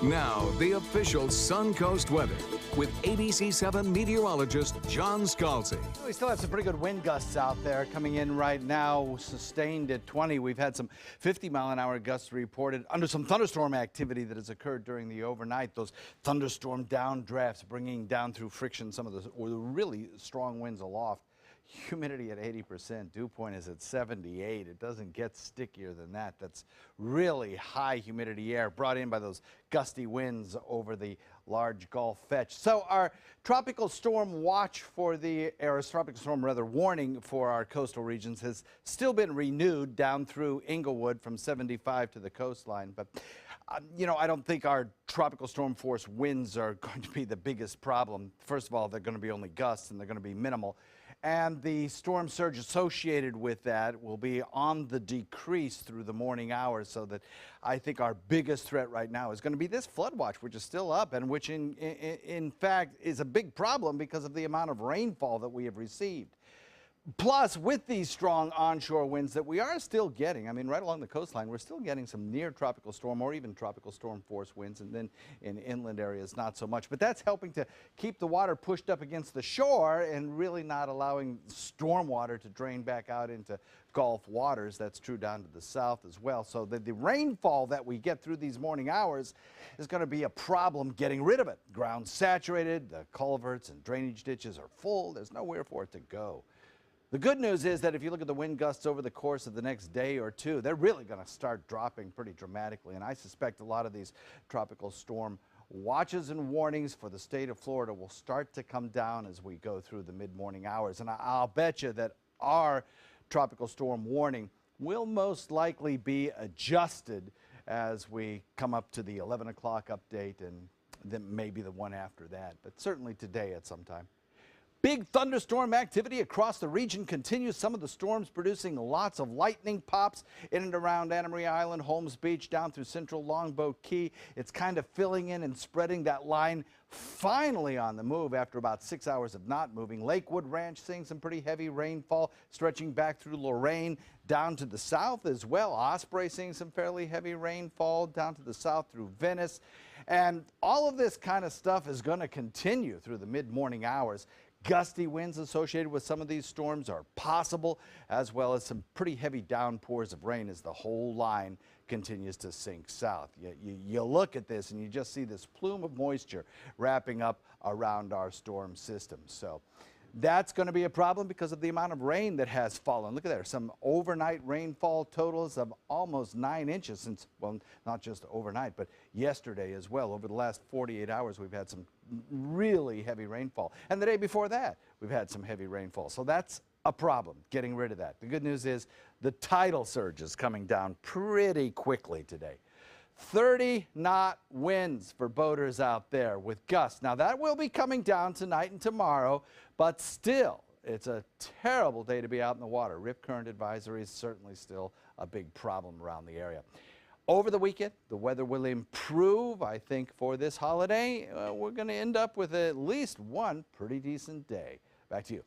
Now, the official Suncoast weather with ABC7 meteorologist John Scalzi. We still have some pretty good wind gusts out there coming in right now, sustained at 20. We've had some 50-mile-an-hour gusts reported under some thunderstorm activity that has occurred during the overnight. Those thunderstorm downdrafts bringing down through friction some of the really strong winds aloft. Humidity at 80%, dew point is at 78. It doesn't get stickier than that. That's really high humidity air brought in by those gusty winds over the large Gulf Fetch. So our tropical storm watch for the tropical storm warning for our coastal regions has still been renewed down through Inglewood from 75 to the coastline. But you know, I don't think our tropical storm force winds are going to be the biggest problem. First of all, they're going to be only gusts and they're going to be minimal. And the storm surge associated with that will be on the decrease through the morning hours, so that I think our biggest threat right now is going to be this flood watch, which is still up and which in fact is a big problem because of the amount of rainfall that we have received. Plus, with these strong onshore winds that we are still getting, I mean, right along the coastline, we're still getting some near tropical storm or even tropical storm force winds, and then in inland areas, not so much. But that's helping to keep the water pushed up against the shore and really not allowing storm water to drain back out into Gulf waters. That's true down to the south as well. So the rainfall that we get through these morning hours is going to be a problem getting rid of it. Ground saturated, the culverts and drainage ditches are full. There's nowhere for it to go. The good news is that if you look at the wind gusts over the course of the next day or two, they're really going to start dropping pretty dramatically. And I suspect a lot of these tropical storm watches and warnings for the state of Florida will start to come down as we go through the mid-morning hours. And I'll bet you that our tropical storm warning will most likely be adjusted as we come up to the 11 o'clock update and then maybe the one after that, but certainly today at some time. Big thunderstorm activity across the region continues. Some of the storms producing lots of lightning pops in and around Anna Maria Island, Holmes Beach, down through central Longboat Key. It's kind of filling in and spreading that line finally on the move after about 6 hours of not moving. Lakewood Ranch seeing some pretty heavy rainfall stretching back through Lorain down to the south as well. Osprey seeing some fairly heavy rainfall down to the south through Venice. And all of this kind of stuff is going to continue through the mid-morning hours. Gusty winds associated with some of these storms are possible, as well as some pretty heavy downpours of rain as the whole line continues to sink south. You look at this and you just see this plume of moisture wrapping up around our storm system. So that's going to be a problem because of the amount of rain that has fallen. Look at there, some overnight rainfall totals of almost 9 inches since, well, not just overnight, but yesterday as well. Over the last 48 hours, we've had some really heavy rainfall. And the day before that, we've had some heavy rainfall. So that's a problem, getting rid of that. The good news is the tidal surge is coming down pretty quickly today. 30-knot winds for boaters out there with gusts. Now, that will be coming down tonight and tomorrow, but still, it's a terrible day to be out in the water. Rip current advisory is certainly still a big problem around the area. Over the weekend, the weather will improve, I think, for this holiday. We're going to end up with at least one pretty decent day. Back to you.